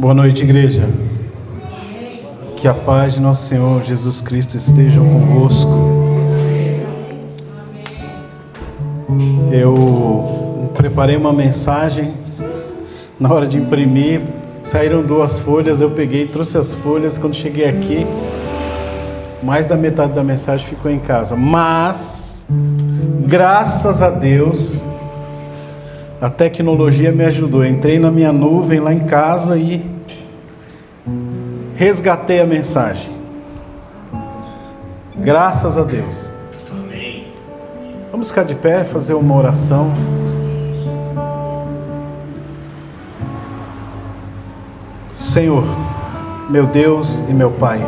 Boa noite, igreja. Que a paz de nosso Senhor Jesus Cristo esteja convosco. Eu preparei uma mensagem. Na hora de imprimir, saíram 2 folhas. Eu peguei, trouxe as folhas. Quando cheguei aqui, mais da metade da mensagem ficou em casa. Mas, graças a Deus, a tecnologia me ajudou. Entrei na minha nuvem lá em casa e resgatei a mensagem. Graças a Deus. Amém. Vamos ficar de pé, fazer uma oração. Senhor, meu Deus e meu Pai,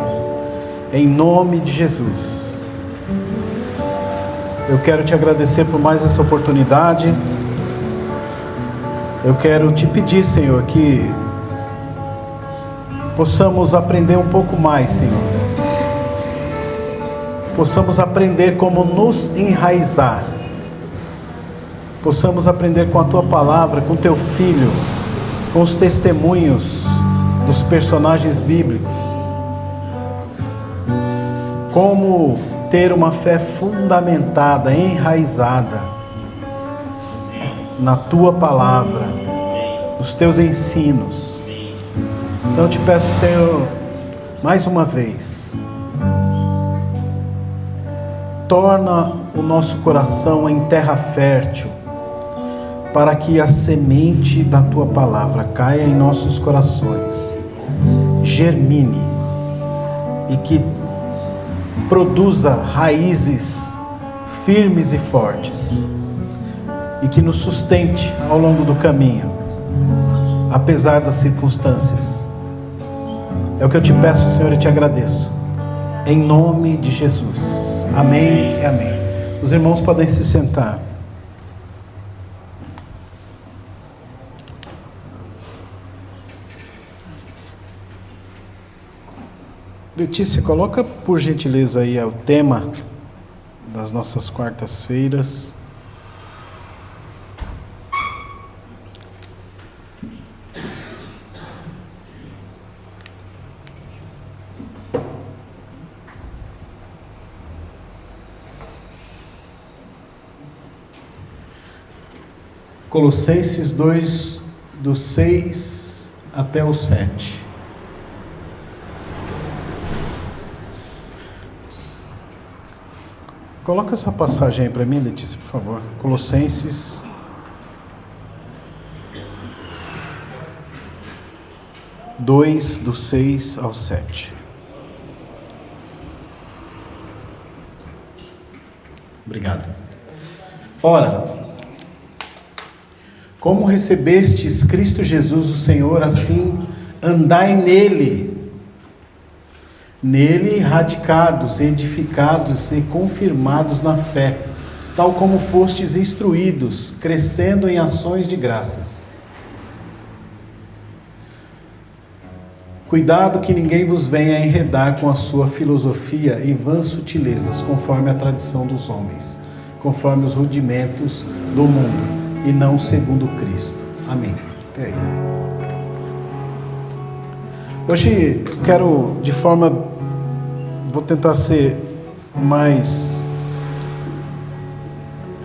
em nome de Jesus, eu quero te agradecer por mais essa oportunidade. Eu quero te pedir, Senhor, que possamos aprender um pouco mais, Senhor. Possamos aprender como nos enraizar. Possamos aprender com a Tua palavra, com Teu Filho, com os testemunhos dos personagens bíblicos. Como ter uma fé fundamentada, enraizada na Tua palavra, nos Teus ensinos. Então eu te peço, Senhor, mais uma vez, torna o nosso coração em terra fértil, para que a semente da Tua palavra caia em nossos corações, germine e que produza raízes firmes e fortes, e que nos sustente ao longo do caminho, apesar das circunstâncias. É o que eu te peço, Senhor, e te agradeço. Em nome de Jesus. Amém e amém. Os irmãos podem se sentar. Letícia, coloca por gentileza aí o tema das nossas quartas-feiras. Colossenses 2, do 6 até o 7. Coloca essa passagem aí para mim, Letícia, por favor. Colossenses 2, do 6 ao 7. Obrigado. Ora, como recebestes Cristo Jesus, o Senhor, assim andai nele. Nele radicados, edificados e confirmados na fé, tal como fostes instruídos, crescendo em ações de graças. Cuidado que ninguém vos venha enredar com a sua filosofia e vãs sutilezas, conforme a tradição dos homens, conforme os rudimentos do mundo, e não segundo Cristo. Amém. Até aí. Hoje quero, vou tentar ser o mais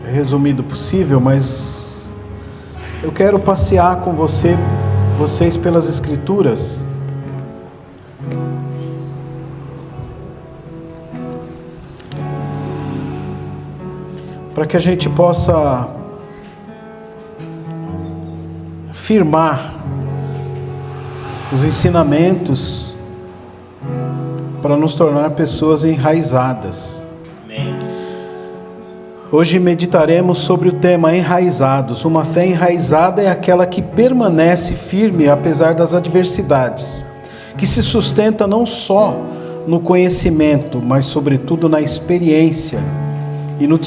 resumido possível, mas eu quero passear com vocês pelas Escrituras. Para que a gente possa firmar os ensinamentos para nos tornar pessoas enraizadas. Amém. Hoje meditaremos sobre o tema enraizados. Uma fé enraizada é aquela que permanece firme apesar das adversidades, que se sustenta não só no conhecimento, mas sobretudo na experiência e no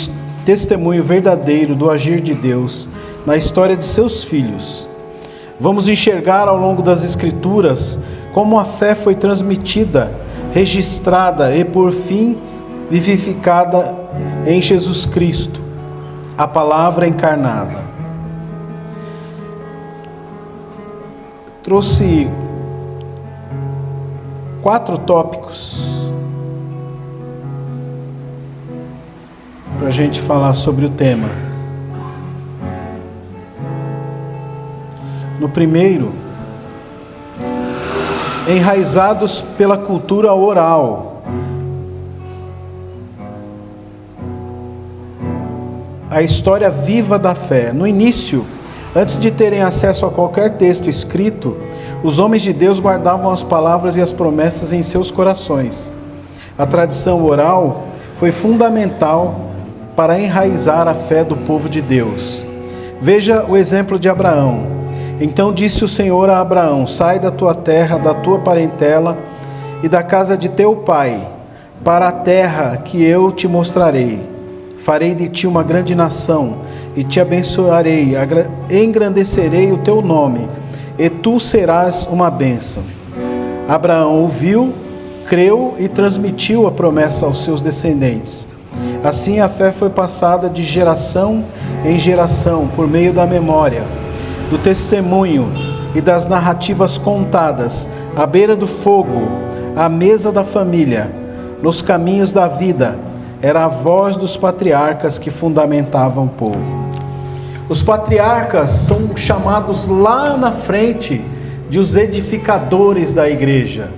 testemunho verdadeiro do agir de Deus na história de seus filhos. Vamos enxergar ao longo das Escrituras como a fé foi transmitida, registrada e por fim vivificada em Jesus Cristo, a palavra encarnada. Trouxe 4 tópicos para a gente falar sobre o tema. No primeiro, enraizados pela cultura oral. A história viva da fé. No início, antes de terem acesso a qualquer texto escrito, os homens de Deus guardavam as palavras e as promessas em seus corações. A tradição oral foi fundamental para enraizar a fé do povo de Deus. Veja o exemplo de Abraão. Então disse o Senhor a Abraão: sai da tua terra, da tua parentela e da casa de teu pai, para a terra que eu te mostrarei. Farei de ti uma grande nação e te abençoarei, engrandecerei o teu nome, e tu serás uma bênção. Abraão ouviu, creu e transmitiu a promessa aos seus descendentes. Assim a fé foi passada de geração em geração por meio da memória, do testemunho e das narrativas contadas, à beira do fogo, à mesa da família, nos caminhos da vida. Era a voz dos patriarcas que fundamentavam o povo. Os patriarcas são chamados lá na frente de os edificadores da igreja.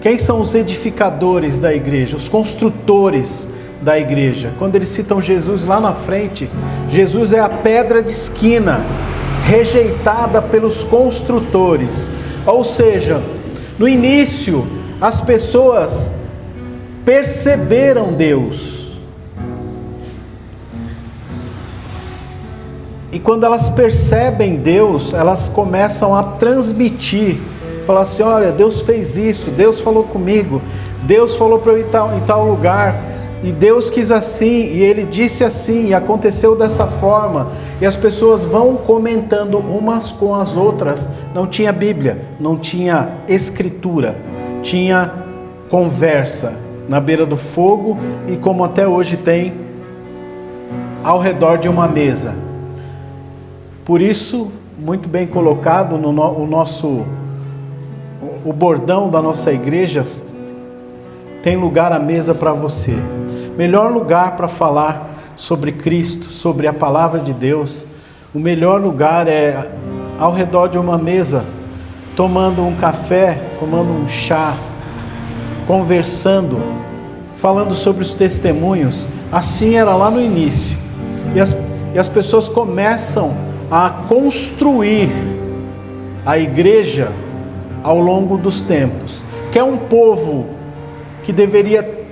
Quem são os edificadores da igreja? Os construtores da igreja. Quando eles citam Jesus lá na frente, Jesus é a pedra de esquina, rejeitada pelos construtores. Ou seja, no início, as pessoas perceberam Deus. E quando elas percebem Deus, elas começam a transmitir. Falar assim: olha, Deus fez isso, Deus falou comigo, Deus falou para eu ir em tal lugar, e Deus quis assim, e Ele disse assim, e aconteceu dessa forma. E as pessoas vão comentando umas com as outras. Não tinha Bíblia, não tinha escritura, tinha conversa na beira do fogo, e como até hoje tem, ao redor de uma mesa. Por isso, muito bem colocado o bordão da nossa igreja: tem lugar à mesa para você. Melhor lugar para falar sobre Cristo, sobre a palavra de Deus, o melhor lugar é ao redor de uma mesa, tomando um café, tomando um chá, conversando, falando sobre os testemunhos. Assim era lá no início. E as pessoas começam a construir a igreja ao longo dos tempos, que é um povo que deveria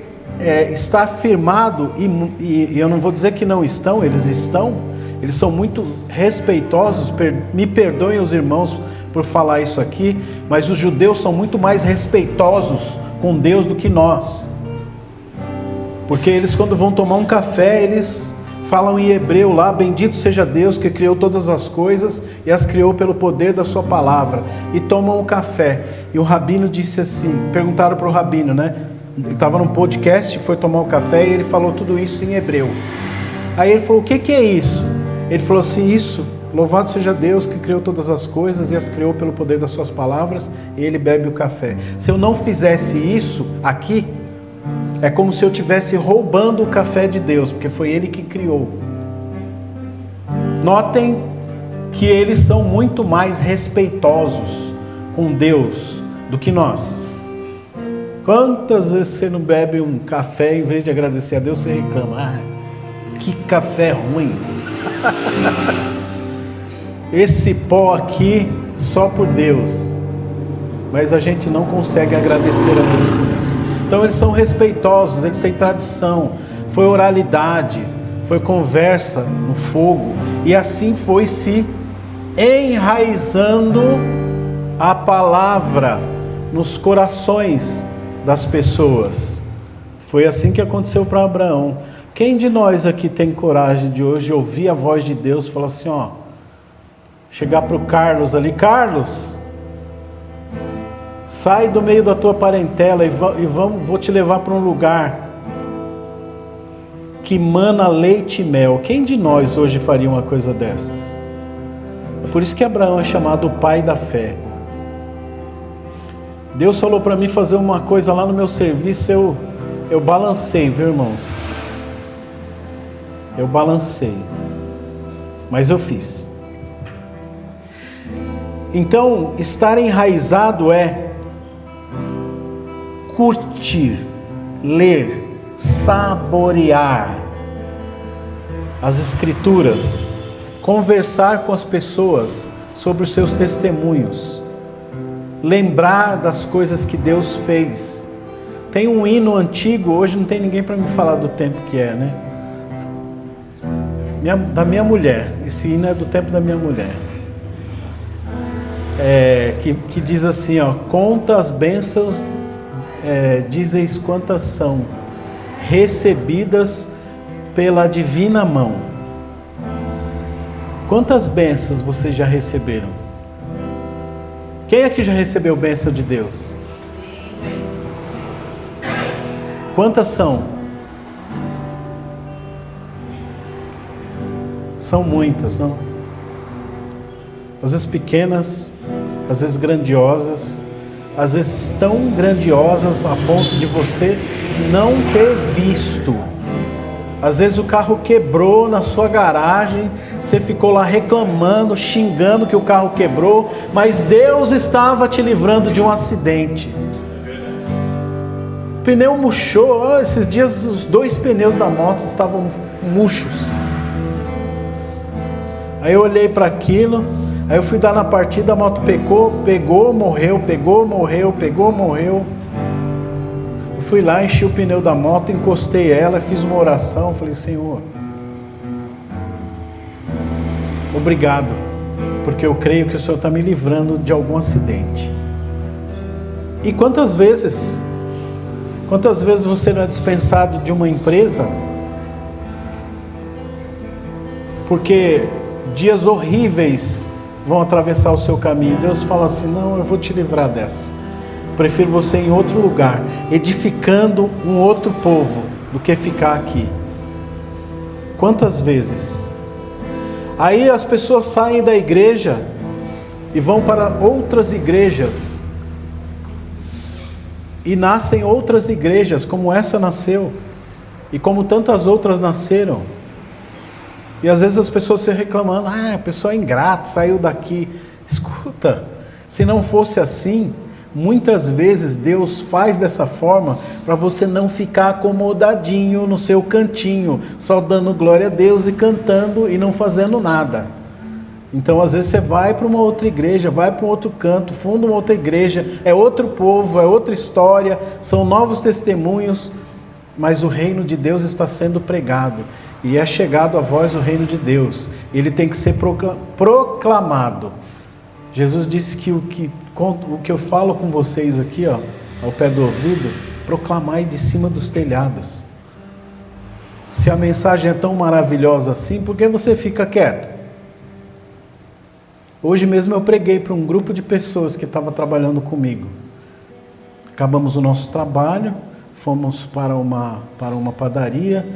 estar firmado, e eu não vou dizer que não estão, eles são muito respeitosos. Me perdoem os irmãos por falar isso aqui, mas os judeus são muito mais respeitosos com Deus do que nós, porque eles, quando vão tomar um café, eles falam em hebreu lá: bendito seja Deus que criou todas as coisas e as criou pelo poder da sua palavra, e tomam um café. E o rabino disse assim, perguntaram para o rabino, né? Ele estava num podcast, foi tomar um café, e ele falou tudo isso em hebreu. Aí ele falou: o que é isso? Ele falou assim: isso, louvado seja Deus que criou todas as coisas e as criou pelo poder das suas palavras. E ele bebe o café. Se eu não fizesse isso aqui, é como se eu estivesse roubando o café de Deus, porque foi Ele que criou. Notem que eles são muito mais respeitosos com Deus do que nós. Quantas vezes você não bebe um café e, em vez de agradecer a Deus, você reclama: ah, que café ruim. Esse pó aqui só por Deus. Mas a gente não consegue agradecer a Deus por isso. Então eles são respeitosos, eles têm tradição, foi oralidade, foi conversa no fogo, e assim foi se enraizando a palavra nos corações das pessoas. Foi assim que aconteceu para Abraão. Quem de nós aqui tem coragem de hoje ouvir a voz de Deus e falar assim, ó, chegar para o Carlos ali: Carlos, sai do meio da tua parentela e vou te levar para um lugar que mana leite e mel. Quem de nós hoje faria uma coisa dessas? É por isso que Abraão é chamado o pai da fé. Deus falou para mim fazer uma coisa lá no meu serviço, eu balancei, viu, irmãos? Eu balancei, mas eu fiz. Então, estar enraizado é curtir, ler, saborear as Escrituras, conversar com as pessoas sobre os seus testemunhos, lembrar das coisas que Deus fez. Tem um hino antigo, hoje não tem ninguém para me falar do tempo que é, né? Da minha mulher, esse hino é do tempo da minha mulher. Que diz assim, ó: conta as bênçãos, dizeis quantas são, recebidas pela divina mão. Quantas bênçãos vocês já receberam? Quem aqui já recebeu bênção de Deus? Quantas são? São muitas, não? Às vezes pequenas, às vezes grandiosas, às vezes tão grandiosas a ponto de você não ter visto. Às vezes o carro quebrou na sua garagem, você ficou lá reclamando, xingando que o carro quebrou, mas Deus estava te livrando de um acidente. O pneu murchou, esses dias os 2 pneus da moto estavam murchos. Aí eu olhei para aquilo, aí eu fui dar na partida, a moto pegou, morreu. Eu fui lá, enchi o pneu da moto, encostei ela, fiz uma oração, falei: Senhor, obrigado, porque eu creio que o Senhor está me livrando de algum acidente. E quantas vezes você não é dispensado de uma empresa porque dias horríveis vão atravessar o seu caminho? Deus fala assim: não, eu vou te livrar dessa. Prefiro você em outro lugar, edificando um outro povo, do que ficar aqui. Quantas vezes? Aí as pessoas saem da igreja e vão para outras igrejas, e nascem outras igrejas, como essa nasceu, e como tantas outras nasceram. E às vezes as pessoas ficam reclamando: a pessoa é ingrato, saiu daqui. Escuta, se não fosse assim, muitas vezes Deus faz dessa forma para você não ficar acomodadinho no seu cantinho, só dando glória a Deus e cantando e não fazendo nada. Então às vezes você vai para uma outra igreja, vai para um outro canto, funda uma outra igreja, é outro povo, é outra história, são novos testemunhos, mas o reino de Deus está sendo pregado. E é chegado a vós o reino de Deus. Ele tem que ser proclamado. Jesus disse que o que eu falo com vocês aqui, ó, ao pé do ouvido, proclamai de cima dos telhados. Se a mensagem é tão maravilhosa assim, por que você fica quieto? Hoje mesmo eu preguei para um grupo de pessoas que estava trabalhando comigo. Acabamos o nosso trabalho, fomos para uma padaria.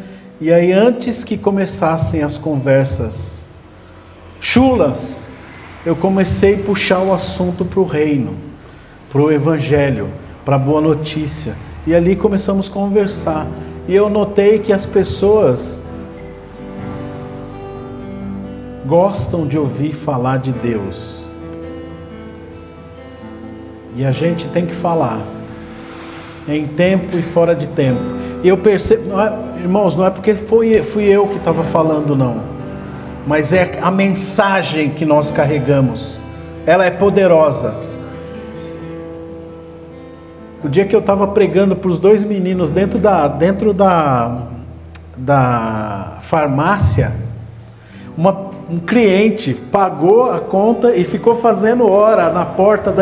E aí, antes que começassem as conversas chulas, eu comecei a puxar o assunto para o reino, para o evangelho, para a boa notícia. E ali começamos a conversar. E eu notei que as pessoas gostam de ouvir falar de Deus. E a gente tem que falar, em tempo e fora de tempo. E eu percebo, irmãos, não é porque fui eu que estava falando, não, mas é a mensagem que nós carregamos, ela é poderosa. O dia que eu estava pregando para os 2 meninos dentro da farmácia, um cliente pagou a conta e ficou fazendo hora na porta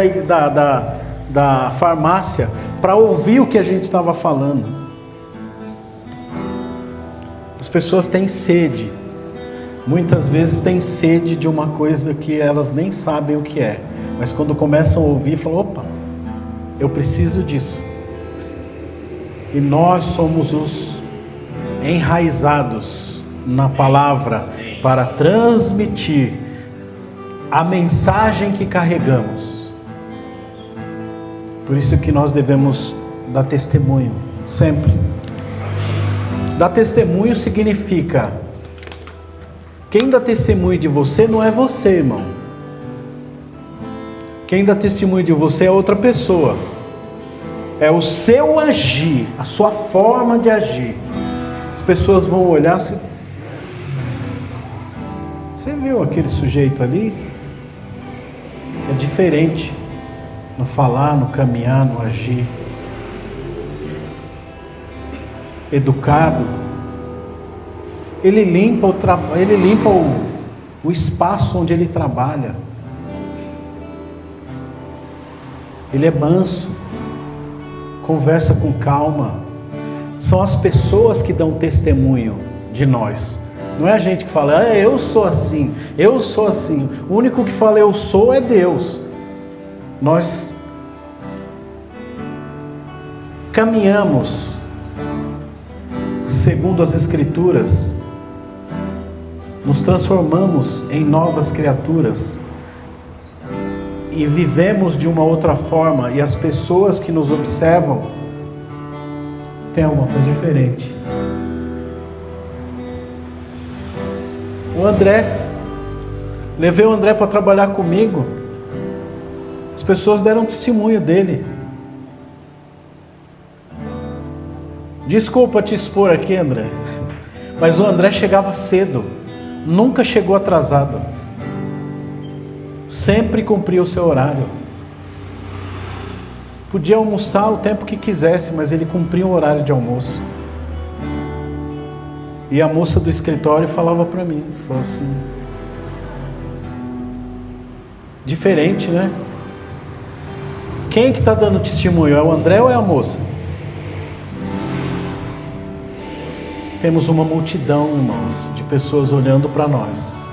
da farmácia para ouvir o que a gente estava falando. As pessoas têm sede, muitas vezes têm sede de uma coisa que elas nem sabem o que é, mas quando começam a ouvir, falam: opa, eu preciso disso. E nós somos os enraizados na palavra para transmitir a mensagem que carregamos. Por isso que nós devemos dar testemunho, sempre. Dar testemunho significa, quem dá testemunho de você não é você, irmão. Quem dá testemunho de você é outra pessoa. É o seu agir, a sua forma de agir. As pessoas vão olhar assim, você viu aquele sujeito ali? É diferente no falar, no caminhar, no agir. Educado. Ele limpa o espaço onde ele trabalha. Ele é manso. Conversa com calma. São as pessoas que dão testemunho de nós. Não é a gente que fala, eu sou assim, eu sou assim. O único que fala eu sou é Deus. Nós caminhamos segundo as Escrituras, nos transformamos em novas criaturas e vivemos de uma outra forma, e as pessoas que nos observam têm alguma coisa diferente. O André, levei o André para trabalhar comigo, as pessoas deram testemunho dele. Desculpa te expor aqui, André, mas o André chegava cedo, nunca chegou atrasado, sempre cumpriu o seu horário. Podia almoçar o tempo que quisesse, mas ele cumpria o horário de almoço. E a moça do escritório falava para mim, falou assim, diferente, né? Quem que está dando testemunho? É o André ou é a moça? Temos uma multidão, irmãos, de pessoas olhando para nós.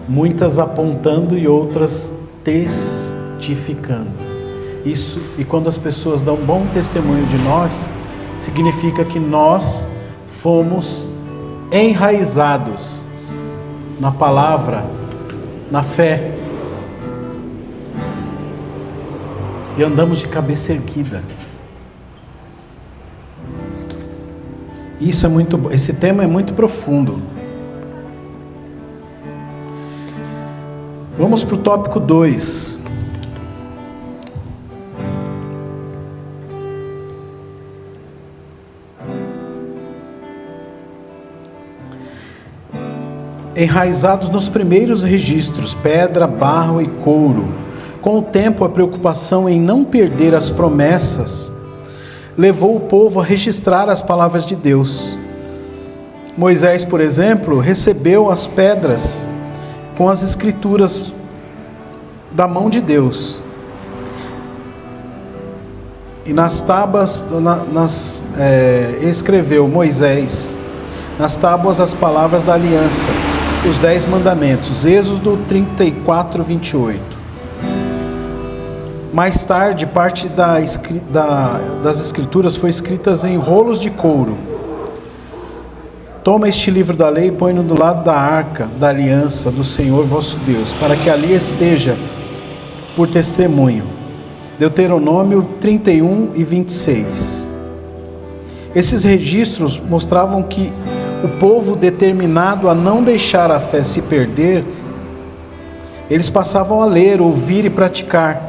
Muitas apontando e outras testificando. Isso, e quando as pessoas dão bom testemunho de nós, significa que nós fomos enraizados na palavra, na fé, e andamos de cabeça erguida. Isso é muito, esse tema é muito profundo. Vamos para o tópico 2. Enraizados nos primeiros registros, pedra, barro e couro. Com o tempo, a preocupação em não perder as promessas levou o povo a registrar as palavras de Deus. Moisés, por exemplo, recebeu as pedras com as escrituras da mão de Deus. E nas tábuas, escreveu Moisés, nas tábuas as palavras da aliança, os 10 mandamentos. Êxodo 34, 28. Mais tarde, parte das escrituras foi escritas em rolos de couro. Toma este livro da lei e põe-no do lado da arca da aliança do Senhor vosso Deus, para que ali esteja por testemunho. Deuteronômio 31 e 26. Esses registros mostravam que o povo, determinado a não deixar a fé se perder, eles passavam a ler, ouvir e praticar.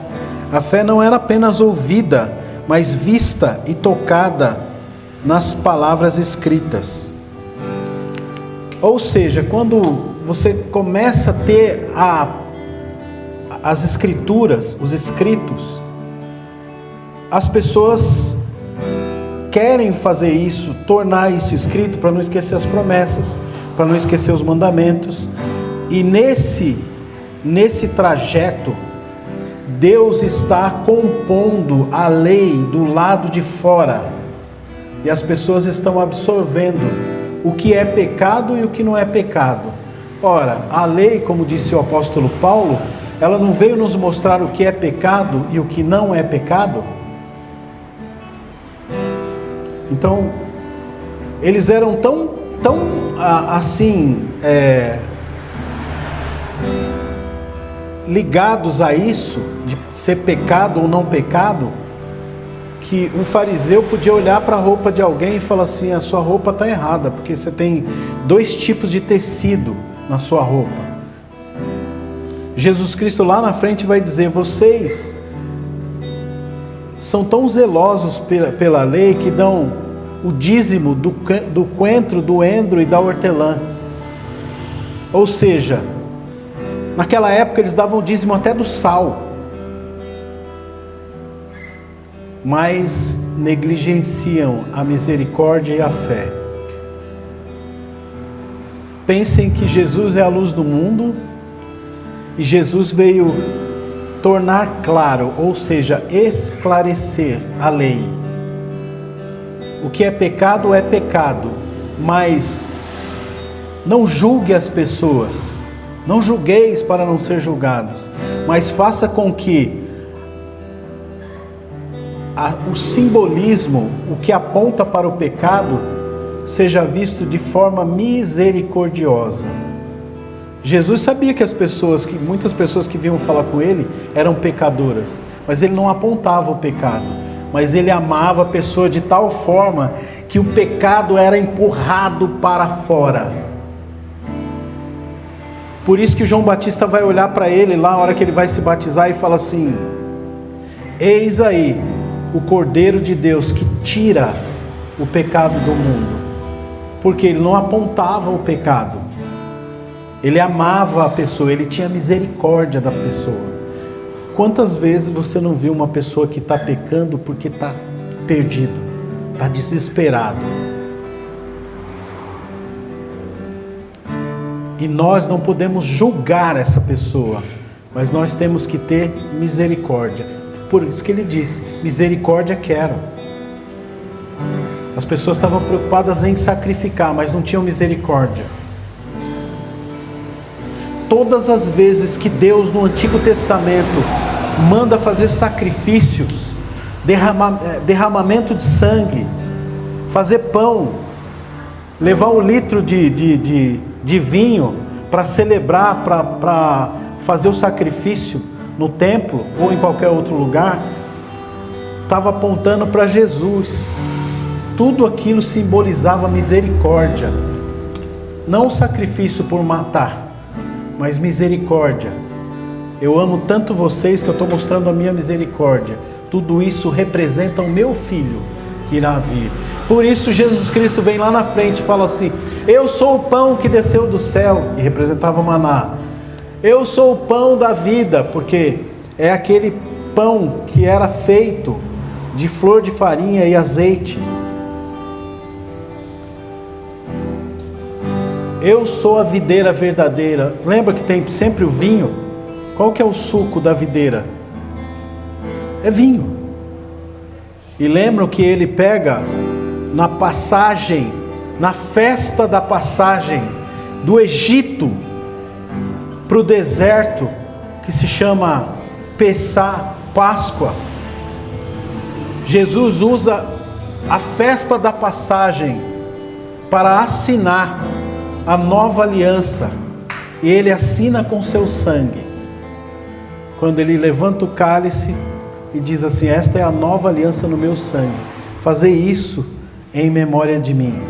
A fé não era apenas ouvida, mas vista e tocada nas palavras escritas. Ou seja, quando você começa a ter as escrituras, os escritos, as pessoas querem fazer isso, tornar isso escrito para não esquecer as promessas, para não esquecer os mandamentos. E nesse trajeto, Deus está compondo a lei do lado de fora, e as pessoas estão absorvendo o que é pecado e o que não é pecado. Ora, a lei, como disse o apóstolo Paulo, ela não veio nos mostrar o que é pecado e o que não é pecado? Então, eles eram tão assim, ligados a isso, de ser pecado ou não pecado, que um fariseu podia olhar para a roupa de alguém e falar assim: a sua roupa está errada, porque você tem 2 tipos de tecido na sua roupa. Jesus Cristo lá na frente vai dizer: vocês são tão zelosos pela lei que dão o dízimo do coentro, do endro e da hortelã. Ou seja, naquela época eles davam o dízimo até do sal, mas negligenciam a misericórdia e a fé. Pensem que Jesus é a luz do mundo, e Jesus veio tornar claro, ou seja, esclarecer a lei. O que é pecado, mas não julgue as pessoas, não julgueis para não ser julgados, mas faça com que o simbolismo, o que aponta para o pecado, seja visto de forma misericordiosa. Jesus sabia que muitas pessoas que vinham falar com ele eram pecadoras, mas ele não apontava o pecado, mas ele amava a pessoa de tal forma que o pecado era empurrado para fora. Por isso que João Batista vai olhar para ele lá na hora que ele vai se batizar e fala assim: eis aí o Cordeiro de Deus que tira o pecado do mundo. Porque ele não apontava o pecado, ele amava a pessoa, ele tinha misericórdia da pessoa. Quantas vezes você não viu uma pessoa que está pecando porque está perdido, está desesperado? E nós não podemos julgar essa pessoa, mas nós temos que ter misericórdia. Por isso que ele disse: misericórdia quero. As pessoas estavam preocupadas em sacrificar, mas não tinham misericórdia. Todas as vezes que Deus no Antigo Testamento manda fazer sacrifícios, derramamento de sangue, fazer pão, levar 1 litro de vinho para celebrar, para fazer o sacrifício no templo ou em qualquer outro lugar, estava apontando para Jesus. Tudo aquilo simbolizava misericórdia, não o sacrifício por matar, mas misericórdia. Eu amo tanto vocês que eu estou mostrando a minha misericórdia. Tudo isso representa o meu filho que irá vir. Por isso Jesus Cristo vem lá na frente e fala assim: eu sou o pão que desceu do céu, e representava o maná. Eu sou o pão da vida, porque é aquele pão que era feito de flor de farinha e azeite. Eu sou a videira verdadeira. Lembra que tem sempre o vinho? Qual que é o suco da videira? É vinho. E lembram que ele pega na passagem, na festa da passagem do Egito para o deserto, que se chama Pessá, Páscoa. Jesus usa a festa da passagem para assinar a nova aliança, e ele assina com seu sangue, quando ele levanta o cálice e diz assim: esta é a nova aliança no meu sangue, fazei isso em memória de mim,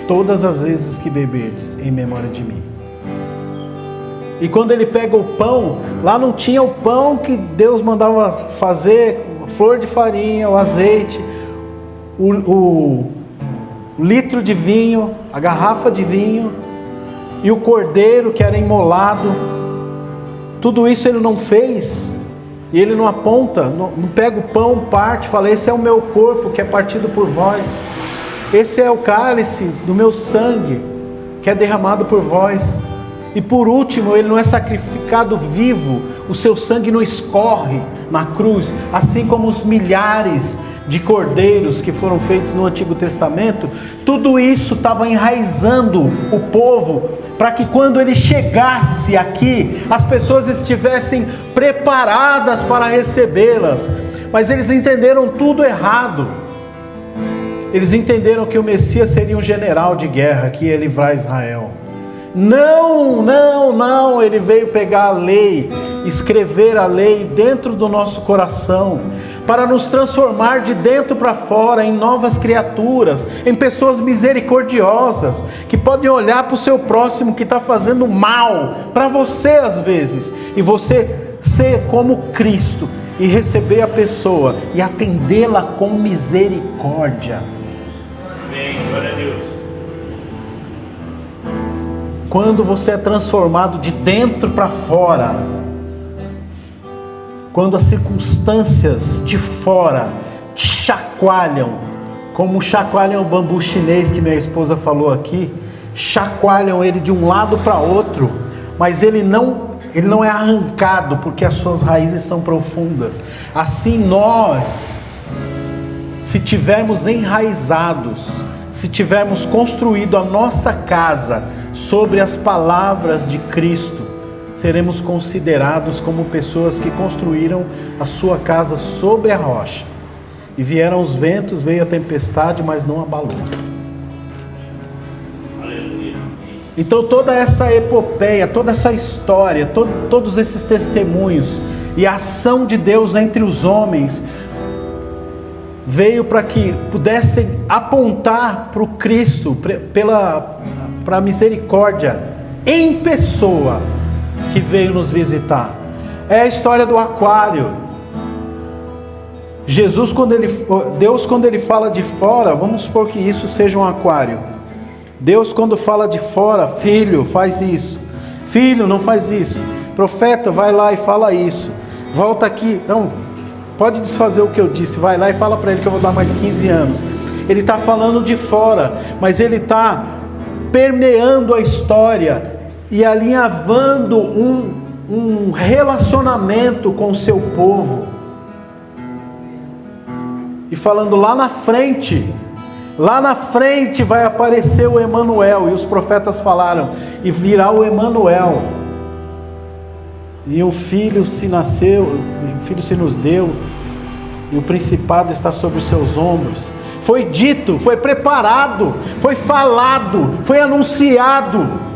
todas as vezes que beberdes, em memória de mim. E quando ele pega o pão, lá não tinha o pão que Deus mandava fazer, flor de farinha, o azeite, o litro de vinho, a garrafa de vinho, e o cordeiro que era imolado. Tudo isso ele não fez, e ele não aponta, não pega o pão, parte, fala: esse é o meu corpo que é partido por vós, esse é o cálice do meu sangue que é derramado por vós. E por último, ele não é sacrificado vivo, o seu sangue não escorre na cruz, assim como os milhares de cordeiros que foram feitos no Antigo Testamento. Tudo isso estava enraizando o povo, para que quando ele chegasse aqui, as pessoas estivessem preparadas para recebê-las. Mas eles entenderam tudo errado. Eles entenderam que o Messias seria um general de guerra que ia livrar Israel. Não, ele veio pegar a lei escrever a lei dentro do nosso coração, para nos transformar de dentro para fora em novas criaturas, em pessoas misericordiosas, que podem olhar para o seu próximo que está fazendo mal, para você às vezes, e você ser como Cristo, e receber a pessoa, e atendê-la com misericórdia. Amém, glória a Deus. Quando você é transformado de dentro para fora, quando as circunstâncias de fora te chacoalham, como chacoalham o bambu chinês que minha esposa falou aqui, chacoalham ele de um lado para outro, mas ele não é arrancado, porque as suas raízes são profundas. Assim nós, se tivermos enraizados, se tivermos construído a nossa casa sobre as palavras de Cristo, seremos considerados como pessoas que construíram a sua casa sobre a rocha. E vieram os ventos, veio a tempestade, mas não abalou. Aleluia. Então toda essa epopeia, toda essa história, todos esses testemunhos e a ação de Deus entre os homens veio para que pudessem apontar para o Cristo, para a misericórdia em pessoa que veio nos visitar. É a história do aquário. Deus quando ele fala de fora, vamos supor que isso seja um aquário. Deus quando fala de fora, filho, faz isso. Filho, não faz isso. Profeta, vai lá e fala isso. Volta aqui. Não, pode desfazer o que eu disse. Vai lá e fala para ele que eu vou dar mais 15 anos. Ele está falando de fora, mas ele está permeando a história e alinhavando um relacionamento com o seu povo. E falando lá na frente vai aparecer o Emanuel. E os profetas falaram, e virá o Emanuel. E um filho se nasceu, um filho se nos deu, e o principado está sobre os seus ombros. Foi dito, foi preparado, foi falado, foi anunciado.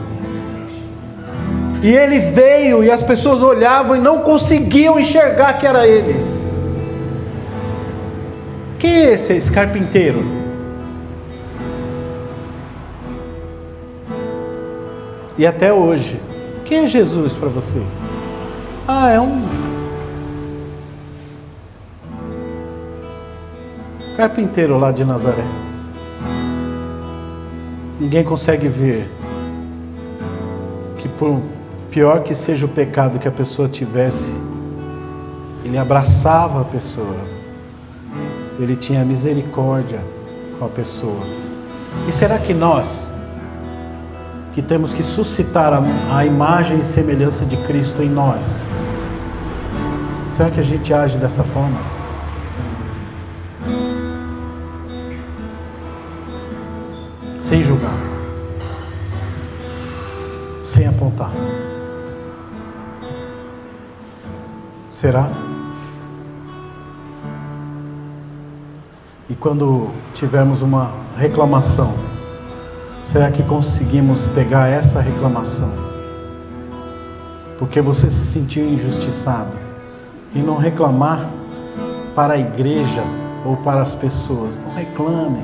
E ele veio e as pessoas olhavam e não conseguiam enxergar que era ele. Quem é esse carpinteiro? E até hoje, quem é Jesus para você? É um carpinteiro lá de Nazaré. Ninguém consegue ver que por pior que seja o pecado que a pessoa tivesse, ele abraçava a pessoa, ele tinha misericórdia com a pessoa. E será que nós, que temos que suscitar a imagem e semelhança de Cristo em nós, será que a gente age dessa forma? Sem julgar, sem apontar. Será? E quando tivermos uma reclamação, será que conseguimos pegar essa reclamação? Porque você se sentiu injustiçado, e não reclamar para a igreja ou para as pessoas. Não reclame,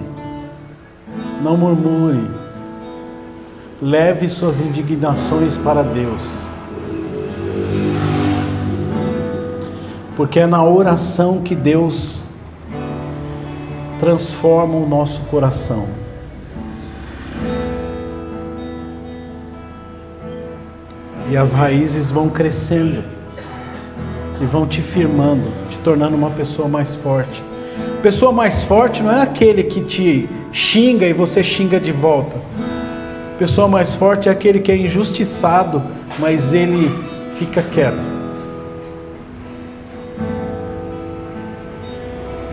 não murmure, leve suas indignações para Deus, porque é na oração que Deus transforma o nosso coração. E as raízes vão crescendo e vão te firmando, te tornando uma pessoa mais forte. Pessoa mais forte não é aquele que te xinga e você xinga de volta. Pessoa mais forte é aquele que é injustiçado, mas ele fica quieto.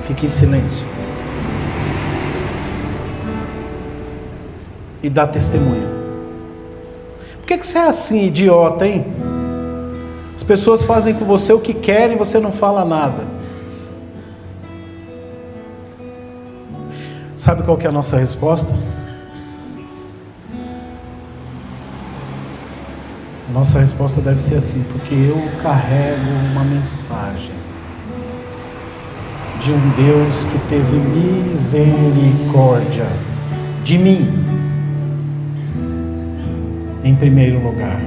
Fica em silêncio. E dá testemunho. Por que você é assim, idiota, hein? As pessoas fazem com você o que querem e você não fala nada. Sabe qual que é a nossa resposta? Nossa resposta deve ser assim, porque eu carrego uma mensagem de um Deus que teve misericórdia de mim, em primeiro lugar.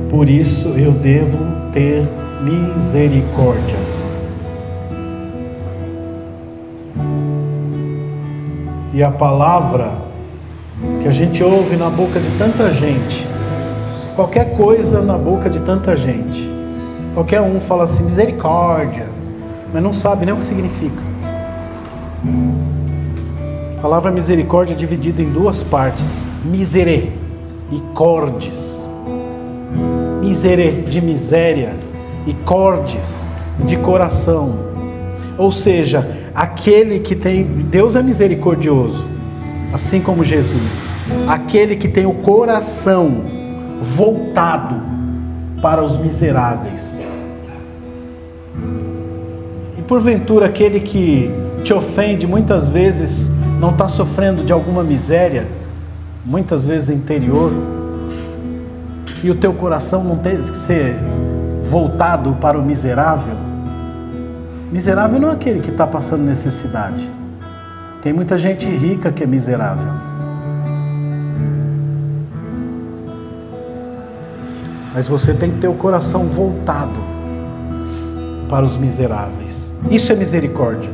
Por isso eu devo ter misericórdia. E a palavra que a gente ouve na boca de tanta gente, qualquer coisa na boca de tanta gente, qualquer um fala assim, misericórdia, mas não sabe nem o que significa. A palavra misericórdia é dividida em duas partes: misere e cordes. Misere de miséria e cordes de coração. Ou seja, aquele que tem... Deus é misericordioso, assim como Jesus. Aquele que tem o coração voltado para os miseráveis. E porventura aquele que te ofende muitas vezes não está sofrendo de alguma miséria, muitas vezes interior, e o teu coração não tem que ser voltado para o miserável. Miserável não é aquele que está passando necessidade. Tem muita gente rica que é miserável. Mas você tem que ter o coração voltado para os miseráveis. Isso é misericórdia.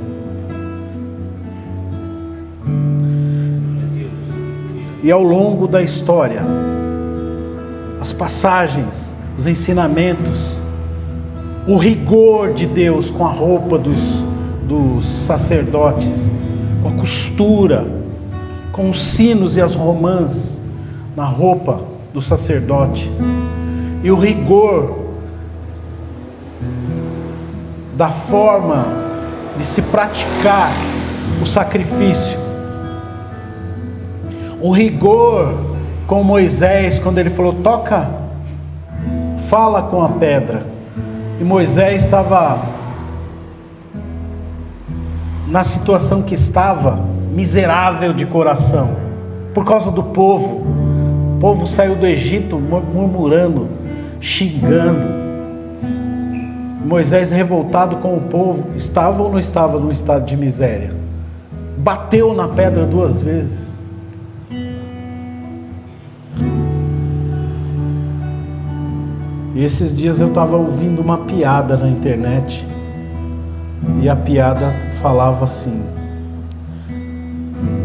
E ao longo da história, as passagens, os ensinamentos, o rigor de Deus com a roupa dos sacerdotes, com a costura, com os sinos e as romãs na roupa do sacerdote, e o rigor da forma de se praticar o sacrifício, o rigor com Moisés, quando ele falou, fala com a pedra, e Moisés estava na situação que estava, miserável de coração, por causa do povo. O povo saiu do Egito murmurando, xingando. Moisés, revoltado com o povo, estava ou não estava num estado de miséria? Bateu na pedra 2 vezes. E esses dias eu estava ouvindo uma piada na internet, e a piada falava assim,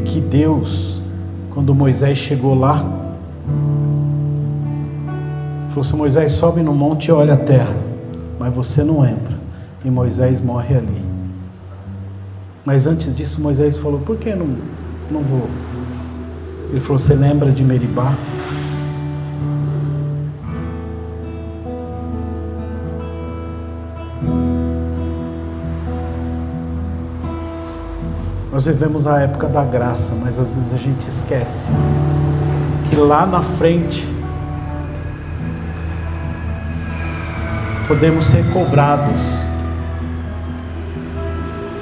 que Deus, quando Moisés chegou lá, falou assim, Moisés, sobe no monte e olha a terra, mas você não entra. E Moisés morre ali. Mas antes disso Moisés falou, por que não vou? Ele falou, você lembra de Meribá? Nós vivemos a época da graça, mas às vezes a gente esquece que lá na frente podemos ser cobrados.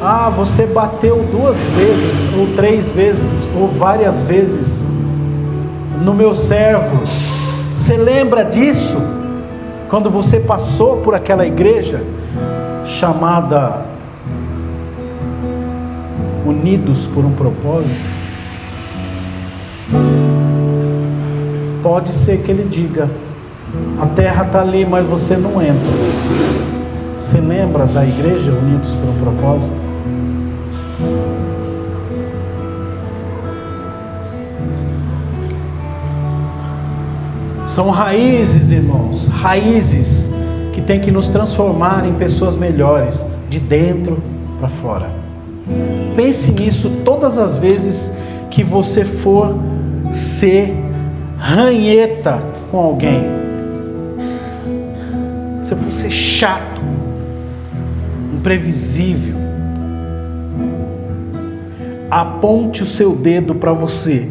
Ah, você bateu 2 vezes, ou 3 vezes, ou várias vezes no meu servo. Você lembra disso? Quando você passou por aquela igreja chamada Unidos por um Propósito? Pode ser que ele diga, a terra está ali, mas você não entra. Você lembra da igreja Unidos por um Propósito? São raízes, irmãos, raízes que tem que nos transformar em pessoas melhores, de dentro para fora. Pense nisso todas as vezes que você for ser ranheta com alguém, se for ser chato, imprevisível, aponte o seu dedo para você.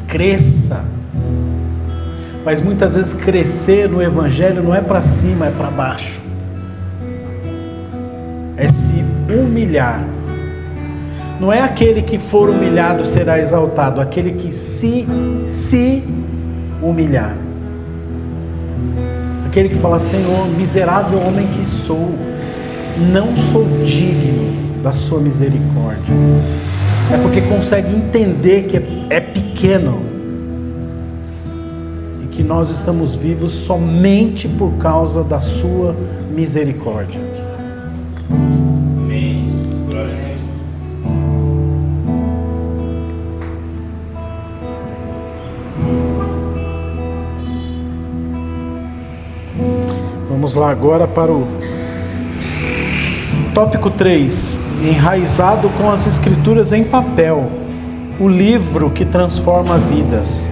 Cresça. Mas muitas vezes crescer no Evangelho não é para cima, é para baixo. É se humilhar. Não é aquele que for humilhado será exaltado, aquele que se humilhar. Aquele que fala: Senhor, miserável homem que sou, não sou digno da sua misericórdia. É porque consegue entender que é pequeno e que nós estamos vivos somente por causa da sua misericórdia. Amém. Glória a Deus. Vamos lá agora para o tópico 3. Enraizado com as Escrituras em papel, o livro que transforma vidas.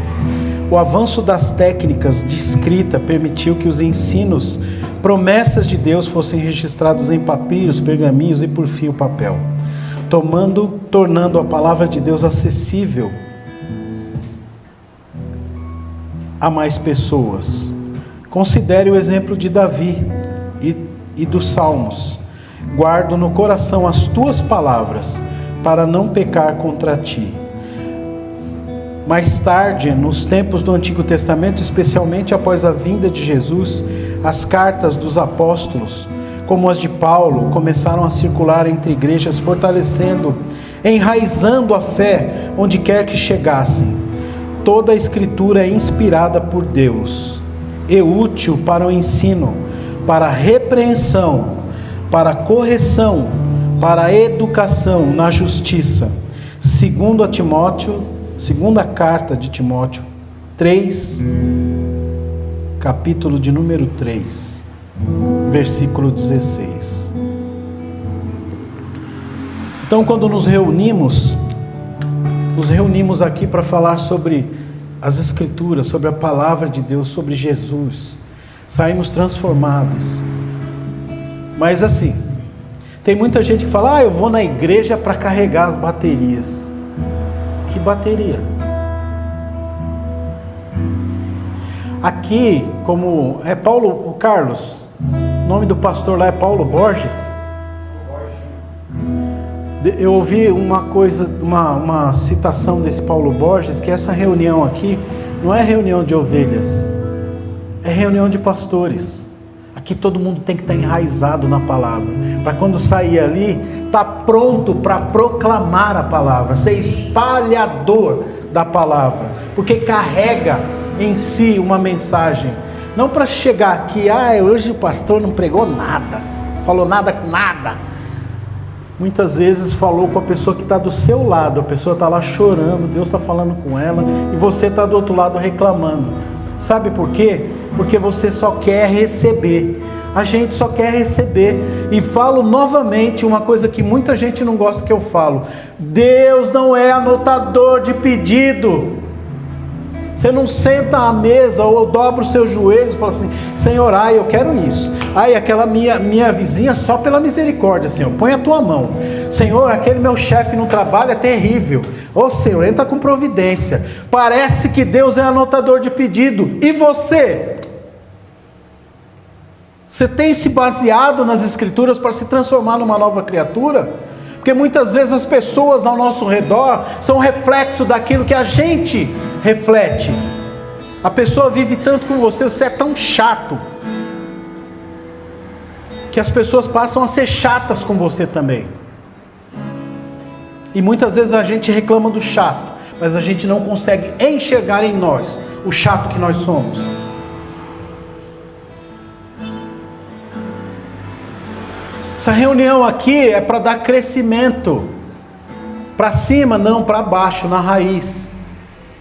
O avanço das técnicas de escrita permitiu que os ensinos, promessas de Deus fossem registrados em papiros, pergaminhos e por fim o papel, tornando a palavra de Deus acessível a mais pessoas. Considere o exemplo de Davi e dos Salmos. Guardo no coração as tuas palavras, para não pecar contra ti. Mais tarde, nos tempos do Antigo Testamento, especialmente após a vinda de Jesus, as cartas dos apóstolos, como as de Paulo, começaram a circular entre igrejas, fortalecendo, enraizando a fé onde quer que chegassem. Toda a Escritura é inspirada por Deus e útil para o ensino, para a repreensão, para a correção, para a educação na justiça. Segunda carta de Timóteo 3, capítulo de número 3, versículo 16. Então, quando nos reunimos aqui para falar sobre as Escrituras, sobre a palavra de Deus, sobre Jesus, saímos transformados. Mas assim, tem muita gente que fala: eu vou na igreja para carregar as baterias. Que bateria? Aqui, como é Paulo Carlos, o nome do pastor lá é Paulo Borges. Eu ouvi uma citação desse Paulo Borges, que essa reunião aqui não é reunião de ovelhas, é reunião de pastores. Aqui todo mundo tem que estar enraizado na palavra, para quando sair ali, estar pronto para proclamar a palavra, ser espalhador da palavra, porque carrega em si uma mensagem. Não para chegar aqui: hoje o pastor não pregou nada, falou nada com nada. Muitas vezes falou com a pessoa que está do seu lado, a pessoa está lá chorando, Deus está falando com ela, e você está do outro lado reclamando. Sabe por quê? Porque você só quer receber. A gente só quer receber. E falo novamente uma coisa que muita gente não gosta que eu falo: Deus não é anotador de pedido. Você não senta à mesa ou dobra os seus joelhos e fala assim: Senhor, eu quero isso. Aquela minha vizinha, só pela misericórdia, Senhor, põe a tua mão. Senhor, aquele meu chefe no trabalho é terrível. Senhor, entra com providência. Parece que Deus é anotador de pedido. E você? Você tem se baseado nas Escrituras para se transformar numa nova criatura? Porque muitas vezes as pessoas ao nosso redor são reflexo daquilo que a gente reflete. A pessoa vive tanto com você, você é tão chato, que as pessoas passam a ser chatas com você também. E muitas vezes a gente reclama do chato, mas a gente não consegue enxergar em nós o chato que nós somos. Essa reunião aqui é para dar crescimento, para cima não, para baixo, na raiz.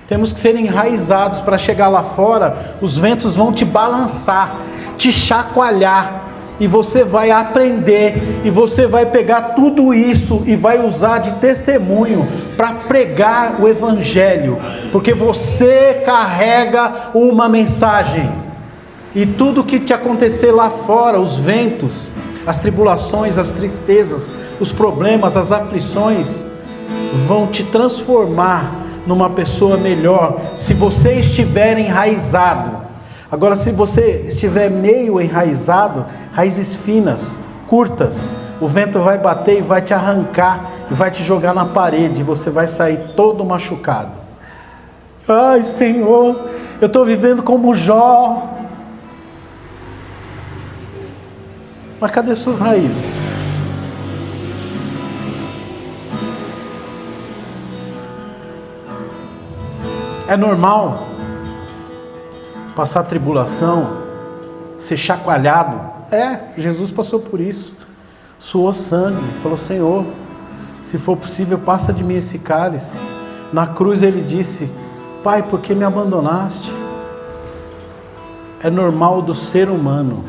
Temos que ser enraizados para chegar lá fora, os ventos vão te balançar, te chacoalhar, e você vai aprender, e você vai pegar tudo isso e vai usar de testemunho para pregar o Evangelho, porque você carrega uma mensagem, e tudo que te acontecer lá fora, os ventos, as tribulações, as tristezas, os problemas, as aflições, vão te transformar numa pessoa melhor, se você estiver enraizado. Agora, se você estiver meio enraizado, raízes finas, curtas, o vento vai bater e vai te arrancar, e vai te jogar na parede e você vai sair todo machucado. Ai, Senhor, eu estou vivendo como Jó. Mas cadê suas raízes? É normal passar tribulação, ser chacoalhado. Jesus passou por isso. Suou sangue, falou: Senhor, se for possível, passa de mim esse cálice. Na cruz ele disse: Pai, por que me abandonaste? É normal do ser humano.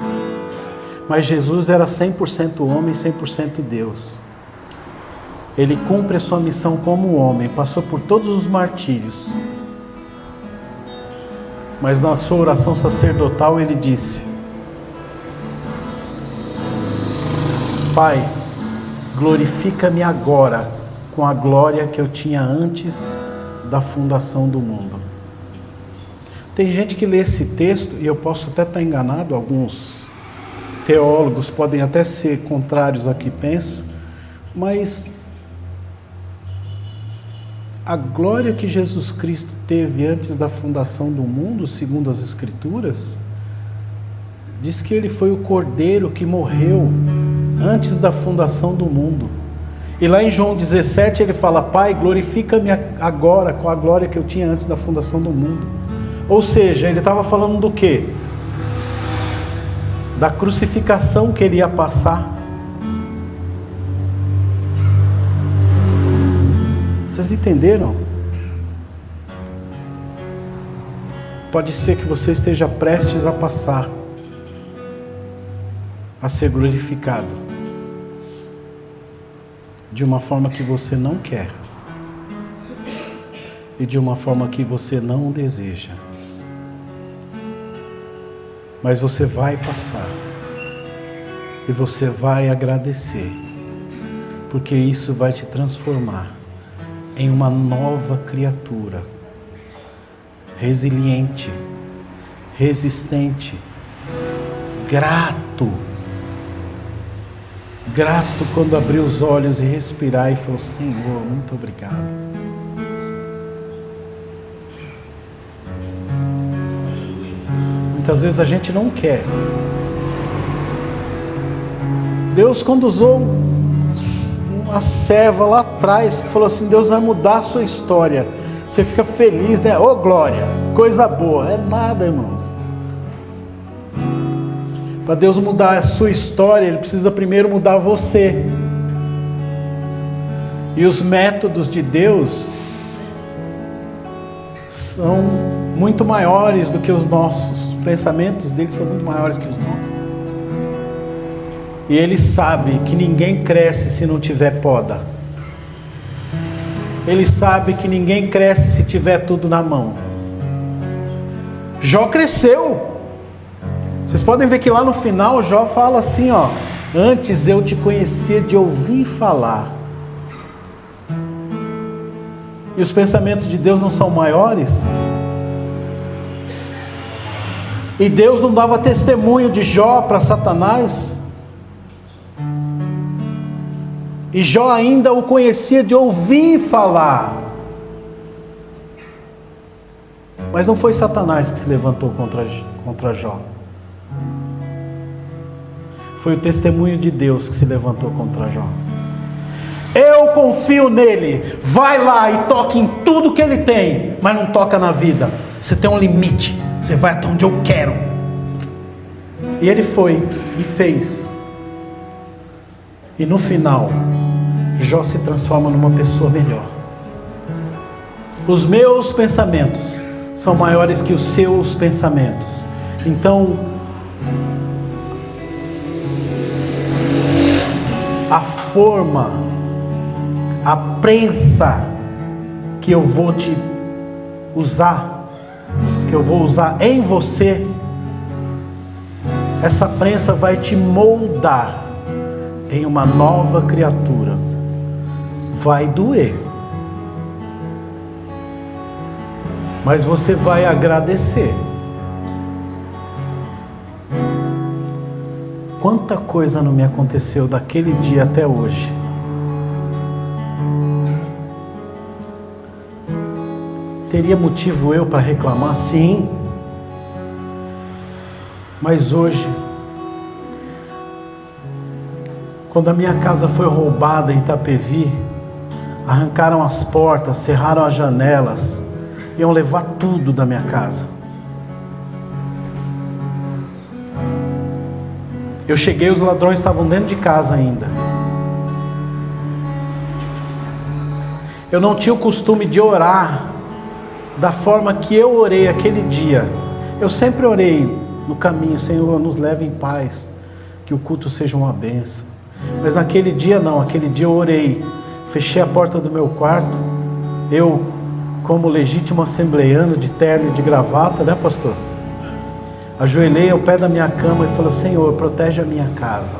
Mas Jesus era 100% homem, 100% Deus. Ele cumpre a sua missão como homem, passou por todos os martírios. Mas na sua oração sacerdotal ele disse: Pai, glorifica-me agora com a glória que eu tinha antes da fundação do mundo. Tem gente que lê esse texto, e eu posso até estar enganado, alguns teólogos podem até ser contrários ao que penso, mas a glória que Jesus Cristo teve antes da fundação do mundo, segundo as Escrituras, diz que ele foi o Cordeiro que morreu antes da fundação do mundo. E lá em João 17 ele fala: Pai, glorifica-me agora com a glória que eu tinha antes da fundação do mundo. Ou seja, ele estava falando do quê? Da crucificação que ele ia passar. Vocês entenderam? Pode ser que você esteja prestes a passar a ser glorificado de uma forma que você não quer e de uma forma que você não deseja. Mas você vai passar e você vai agradecer, porque isso vai te transformar em uma nova criatura, resiliente, resistente, grato quando abrir os olhos e respirar e falar: Senhor, muito obrigado. Muitas vezes a gente não quer. Deus, quando usou uma serva lá atrás, que falou assim: Deus vai mudar a sua história, você fica feliz, né? Ô glória, coisa boa. É nada, irmãos. Para Deus mudar a sua história, Ele precisa primeiro mudar você. E os métodos de Deus são muito maiores do que os nossos. Os pensamentos dele são muito maiores que os nossos. E Ele sabe que ninguém cresce se não tiver poda. Ele sabe que ninguém cresce se tiver tudo na mão. Jó cresceu. Vocês podem ver que lá no final Jó fala assim, ó: antes eu te conhecia de ouvir falar. E os pensamentos de Deus não são maiores? E Deus não dava testemunho de Jó para Satanás? E Jó ainda o conhecia de ouvir falar. Mas não foi Satanás que se levantou contra Jó. Foi o testemunho de Deus que se levantou contra Jó. Eu confio nele. Vai lá e toque em tudo que ele tem, mas não toca na vida. Você tem um limite. Você vai até onde eu quero. E ele foi e fez. E no final, Jó se transforma numa pessoa melhor. Os meus pensamentos são maiores que os seus pensamentos. Então, a forma, a prensa que eu vou te usar, que eu vou usar em você, essa prensa vai te moldar em uma nova criatura. Vai doer, mas você vai agradecer. Quanta coisa não me aconteceu daquele dia até hoje, Teria motivo eu para reclamar? Sim. Mas hoje, quando a minha casa foi roubada em Itapevi, arrancaram as portas, cerraram as janelas, iam levar tudo da minha casa. Eu cheguei, os ladrões estavam dentro de casa ainda. Eu não tinha o costume de orar da forma que eu orei aquele dia. Eu sempre orei no caminho: Senhor, nos leve em paz, que o culto seja uma bênção. Mas naquele dia não, aquele dia eu orei, fechei a porta do meu quarto, eu, como legítimo assembleiano, de terno e de gravata, né, pastor? Ajoelhei ao pé da minha cama e falei: Senhor, protege a minha casa.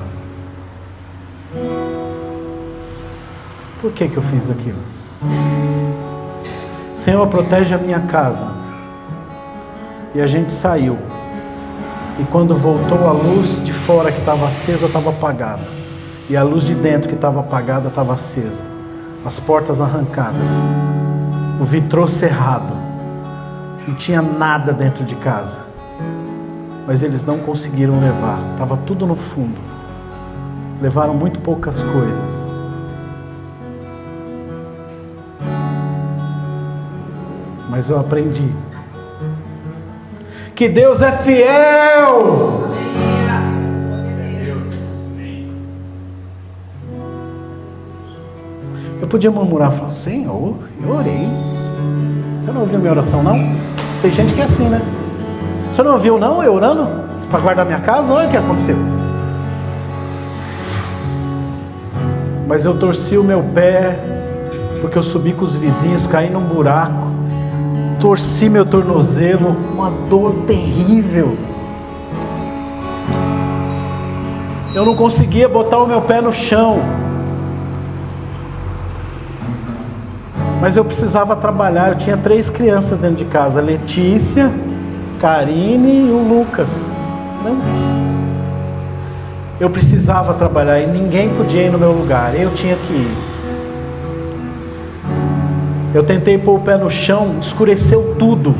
Por que eu fiz aquilo? Senhor, protege a minha casa. E a gente saiu. E quando voltou, a luz de fora que estava acesa estava apagada. E a luz de dentro que estava apagada estava acesa. As portas arrancadas. O vitrô cerrado. Não tinha nada dentro de casa. Mas eles não conseguiram levar. Estava tudo no fundo. Levaram muito poucas coisas. Mas eu aprendi que Deus é fiel. Eu podia murmurar e falar: Senhor, eu orei. Você não ouviu minha oração, não? Tem gente que é assim, né? Você não ouviu, não, eu orando para guardar minha casa? Olha o que aconteceu. Mas eu torci o meu pé, porque eu subi com os vizinhos, caí num buraco, torci meu tornozelo, uma dor terrível. Eu não conseguia botar o meu pé no chão. Mas eu precisava trabalhar. Eu tinha 3 crianças dentro de casa: Letícia, Karine e o Lucas. Eu precisava trabalhar e ninguém podia ir no meu lugar. Eu tinha que ir. Eu tentei pôr o pé no chão, escureceu tudo,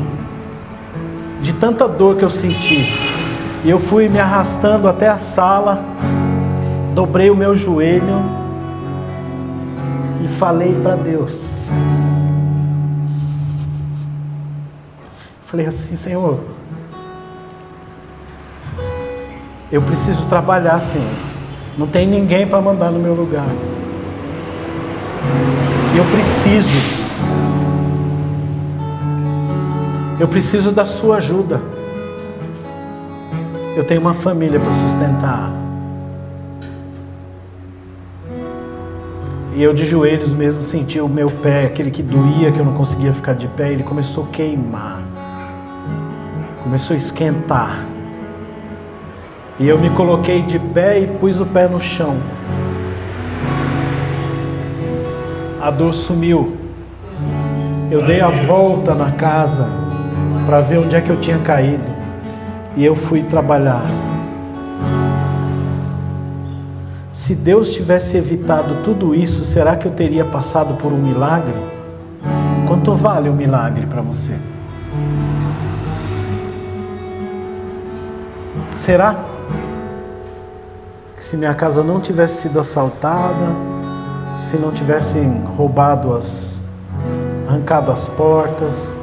de tanta dor que eu senti. E eu fui me arrastando até a sala, dobrei o meu joelho e falei para Deus. Falei assim: Senhor, eu preciso trabalhar, Senhor. Não tem ninguém para mandar no meu lugar. Eu preciso da sua ajuda. Eu tenho uma família para sustentar. E eu de joelhos mesmo senti o meu pé, aquele que doía, que eu não conseguia ficar de pé, ele começou a queimar. Começou a esquentar. E eu me coloquei de pé e pus o pé no chão. A dor sumiu. Eu dei a volta na casa para ver onde é que eu tinha caído. E eu fui trabalhar. Se Deus tivesse evitado tudo isso, será que eu teria passado por um milagre? Quanto vale um milagre para você? Será que se minha casa não tivesse sido assaltada, se não tivessem arrancado as portas,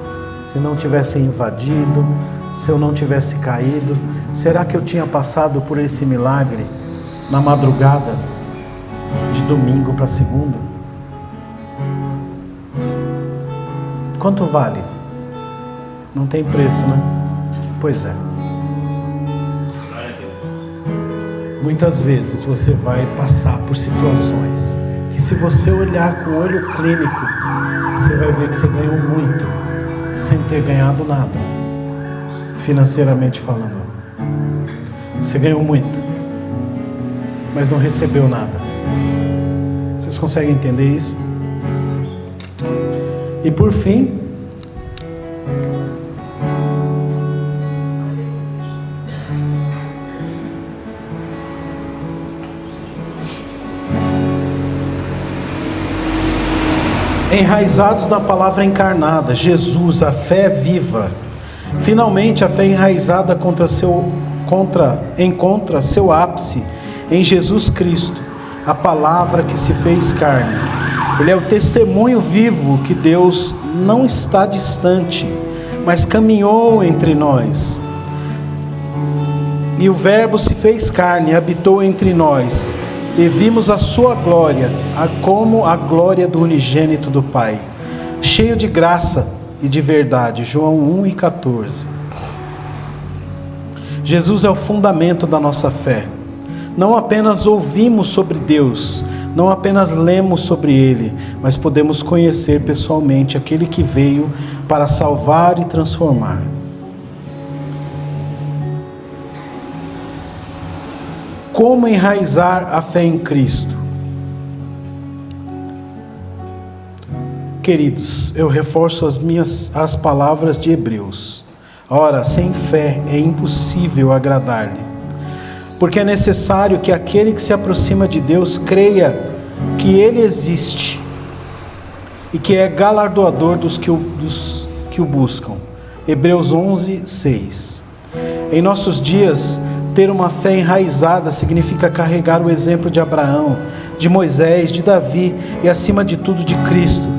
se não tivessem invadido, se eu não tivesse caído, será que eu tinha passado por esse milagre na madrugada de domingo para segunda? Quanto vale? Não tem preço, né? Pois é. Muitas vezes você vai passar por situações que, se você olhar com o olho clínico, você vai ver que você ganhou muito sem ter ganhado nada, financeiramente falando. Você ganhou muito, mas não recebeu nada. Vocês conseguem entender isso? E por fim, Enraizados na palavra encarnada, Jesus, a fé viva. Finalmente, a fé enraizada encontra seu ápice em Jesus Cristo, a palavra que se fez carne. Ele é o testemunho vivo que Deus não está distante, mas caminhou entre nós. E o Verbo se fez carne e habitou entre nós, e vimos a sua glória, como a glória do unigênito do Pai, cheio de graça e de verdade. João 1:14. Jesus é o fundamento da nossa fé. Não apenas ouvimos sobre Deus, não apenas lemos sobre Ele, mas podemos conhecer pessoalmente aquele que veio para salvar e transformar. Como enraizar a fé em Cristo? Queridos, eu reforço as palavras de Hebreus. Ora, sem fé é impossível agradar-lhe, porque é necessário que aquele que se aproxima de Deus creia que Ele existe e que é galardoador dos que o buscam. Hebreus 11:6. Em nossos dias, ter uma fé enraizada significa carregar o exemplo de Abraão, de Moisés, de Davi e, acima de tudo, de Cristo.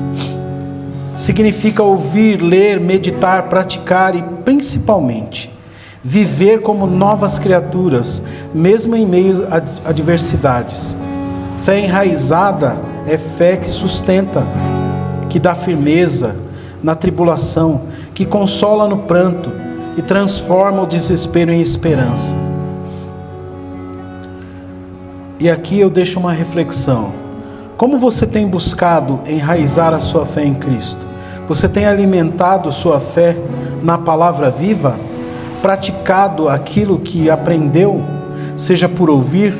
Significa ouvir, ler, meditar, praticar e, principalmente, viver como novas criaturas, mesmo em meio a adversidades. Fé enraizada é fé que sustenta, que dá firmeza na tribulação, que consola no pranto e transforma o desespero em esperança. E aqui eu deixo uma reflexão. Como você tem buscado enraizar a sua fé em Cristo? Você tem alimentado sua fé na palavra viva? Praticado aquilo que aprendeu, seja por ouvir,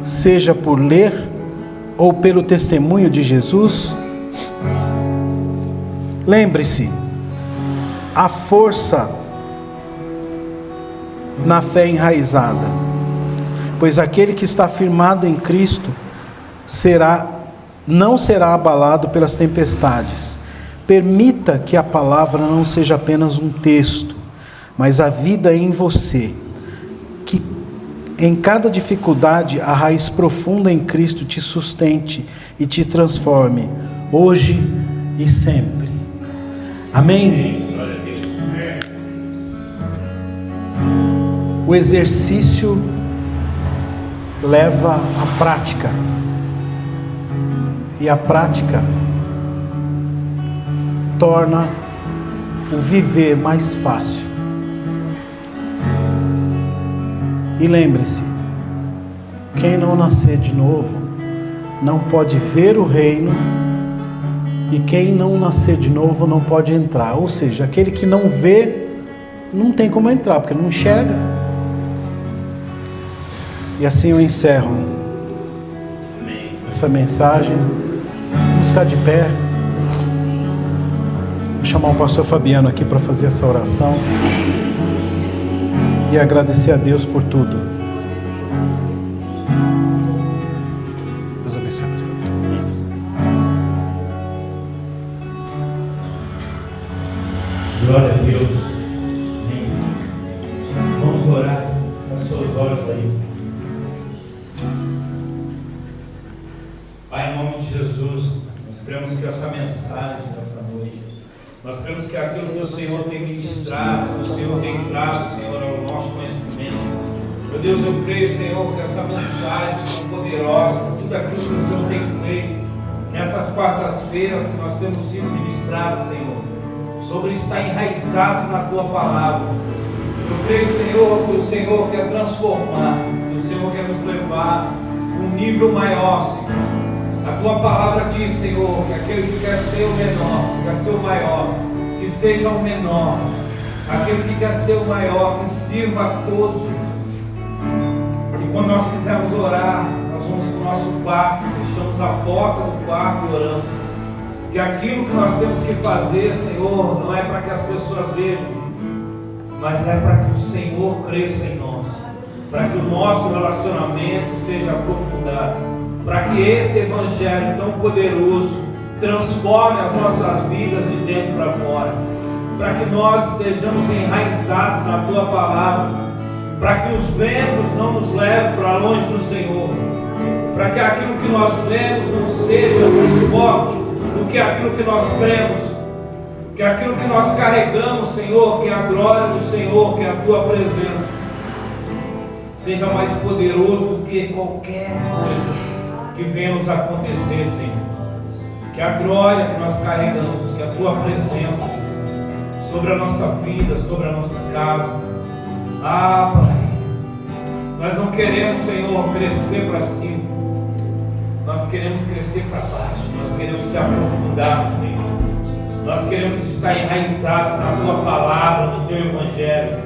seja por ler, ou pelo testemunho de Jesus? Lembre-se, a força na fé enraizada, pois aquele que está firmado em Cristo não será abalado pelas tempestades. Permita que a palavra não seja apenas um texto, mas a vida em você, que em cada dificuldade a raiz profunda em Cristo te sustente e te transforme, hoje e sempre. Amém? O exercício leva à prática, e a prática torna o viver mais fácil. E lembre-se, quem não nascer de novo não pode ver o reino, e quem não nascer de novo não pode entrar. Ou seja, aquele que não vê não tem como entrar, porque não enxerga. E assim eu encerro essa mensagem. Vamos ficar de pé. Vou chamar o pastor Fabiano aqui para fazer essa oração e agradecer a Deus por tudo. Deus abençoe, pastor. Glória a Deus. Amém. Vamos orar com seus olhos aí. Pai, em nome de Jesus, nós cremos que essa mensagem dessa noite, nós cremos que aquilo que o Senhor tem ministrado, o Senhor tem trago, Senhor, ao nosso conhecimento. Meu Deus, eu creio, Senhor, que essa mensagem tão poderosa, tudo aquilo que o Senhor tem feito nessas quartas-feiras que nós temos sido ministrados, Senhor, sobre estar enraizados na Tua Palavra. Eu creio, Senhor, que o Senhor quer transformar, que o Senhor quer nos levar a um nível maior, Senhor. A Tua Palavra diz, Senhor, que aquele que quer ser o menor, que quer ser o maior, que seja o menor. Aquele que quer ser o maior, que sirva a todos, Jesus. E quando nós quisermos orar, nós vamos para o nosso quarto, fechamos a porta do quarto e oramos. Que aquilo que nós temos que fazer, Senhor, não é para que as pessoas vejam, mas é para que o Senhor cresça em nós, para que o nosso relacionamento seja aprofundado, para que esse Evangelho tão poderoso transforme as nossas vidas de dentro para fora, para que nós estejamos enraizados na Tua palavra, para que os ventos não nos levem para longe do Senhor, para que aquilo que nós lemos não seja mais forte do que aquilo que nós cremos, que aquilo que nós carregamos, Senhor, que é a glória do Senhor, que é a Tua presença, seja mais poderoso do que qualquer coisa que venha nos acontecer, Senhor. Que a glória que nós carregamos, que a Tua presença sobre a nossa vida, sobre a nossa casa. Ah, Pai, nós não queremos, Senhor, crescer para cima, nós queremos crescer para baixo, nós queremos se aprofundar, Senhor. Nós queremos estar enraizados na Tua palavra, no Teu Evangelho.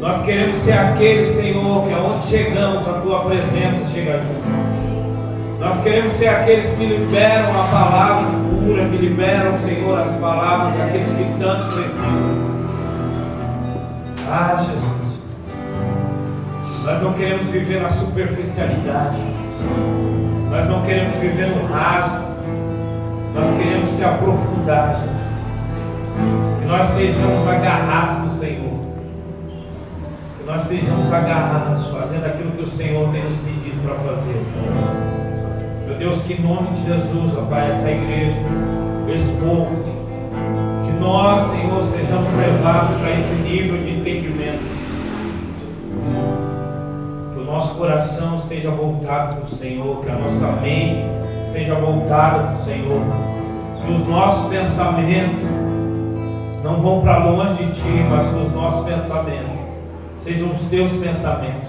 Nós queremos ser aqueles, Senhor, que aonde chegamos, a Tua presença chega junto. Nós queremos ser aqueles que liberam a palavra de cura, que liberam, Senhor, as palavras daqueles que tanto precisam. Ah, Jesus, nós não queremos viver na superficialidade, nós não queremos viver no raso, nós queremos se aprofundar, Jesus. Que nós estejamos agarrados no Senhor, que nós estejamos agarrados, fazendo aquilo que o Senhor tem nos pedido para fazer. Meu Deus, que em nome de Jesus, ó Pai, essa igreja, esse povo, que nós, Senhor, sejamos levados para esse nível de entendimento, que o nosso coração esteja voltado para o Senhor, que a nossa mente esteja voltada para o Senhor, que os nossos pensamentos não vão para longe de Ti, mas que os nossos pensamentos sejam os Teus pensamentos.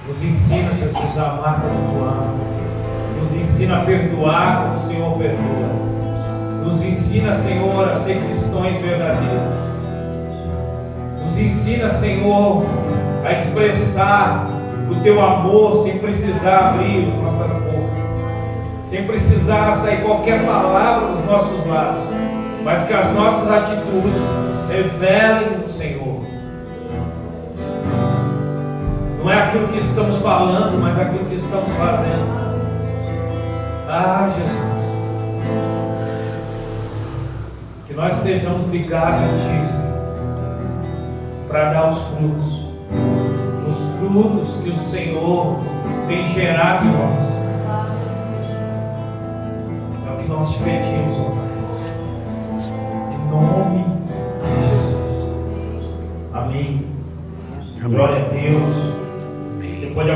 Nos ensina, Jesus, a amar como Tu amas, nos ensina a perdoar como o Senhor perdoa, nos ensina, Senhor, a ser cristãos verdadeiros, nos ensina, Senhor, a expressar o Teu amor sem precisar abrir as nossas bocas, sem precisar sair qualquer palavra dos nossos lábios, mas que as nossas atitudes revelem o Senhor. Não é aquilo que estamos falando, mas aquilo que estamos fazendo. Ah, Jesus, que nós estejamos ligados em Ti, Senhor, para dar os frutos que o Senhor tem gerado em nós. É o que nós te pedimos, ó Pai, em nome de Jesus. Amém. Glória a Deus. Você pode